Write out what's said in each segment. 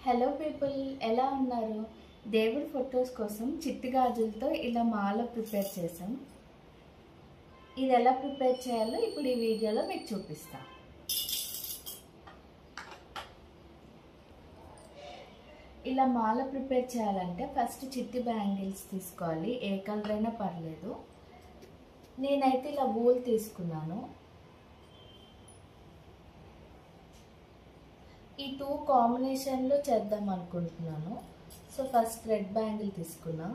Hello people, ఎలా ఉన్నారు? దేవుడి ఫొటోస్ కోసం చిట్టి గాజులతో ఇలా మాల ప్రిపేర్ చేసాం. ఇది ఎలా ప్రిపేర్ చేయాలో ఇప్పుడు ఈ వీడియోలో మీకు చూపిస్తా. ఇలా మాల ప్రిపేర్ చేయాలంటే ఫస్ట్ చిట్టి బ్యాంగిల్స్ తీసుకోవాలి. ఏ కలర్ అయినా పర్లేదు. నేనైతే ఇలా వూల్ తీసుకున్నాను. ఈ టూ కాంబినేషన్లో చేద్దాం అనుకుంటున్నాను. సో ఫస్ట్ రెడ్ బ్యాంగిల్ తీసుకున్నా.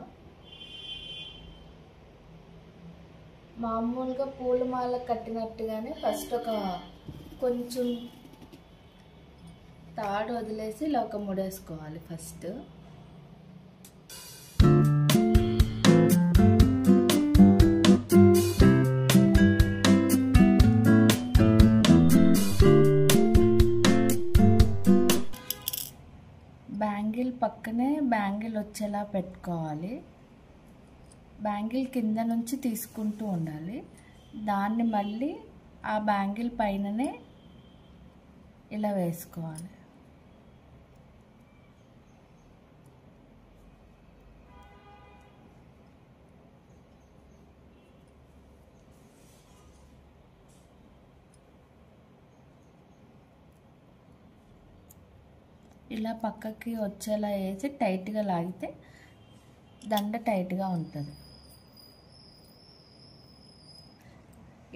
మామూలుగా పూలమాల కట్టినట్టుగానే ఫస్ట్ ఒక కొంచెం తాడు వదిలేసి ఇలా ఒక ముడేసుకోవాలి. ఫస్ట్ బ్యాంగిల్ పక్కనే బ్యాంగిల్ వచ్చేలా పెట్టుకోవాలి. బ్యాంగిల్ కింద నుంచి తీసుకుంటూ ఉండాలి. దాన్ని మళ్ళీ ఆ బ్యాంగిల్ పైననే ఇలా వేసుకోవాలి. ఇలా పక్కకి వచ్చేలా వేసి టైట్గా లాగితే దండ టైట్గా ఉంటుంది.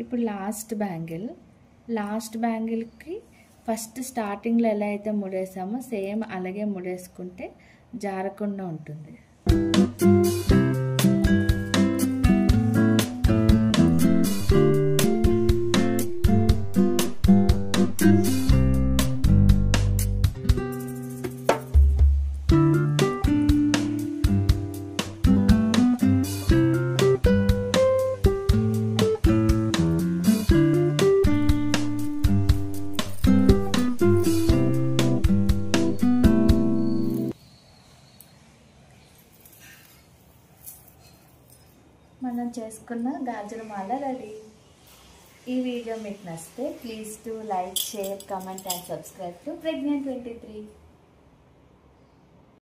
ఇప్పుడు లాస్ట్ బ్యాంగిల్కి ఫస్ట్ స్టార్టింగ్లో ఎలా అయితే ముడేసామో సేమ్ అలాగే ముడేసుకుంటే జారకుండా ఉంటుంది. మనం చేసుకున్న గాజుల మాల రెడీ. ఈ వీడియో మీకు నచ్చితే please to like, share, comment and subscribe to Pregnant 23.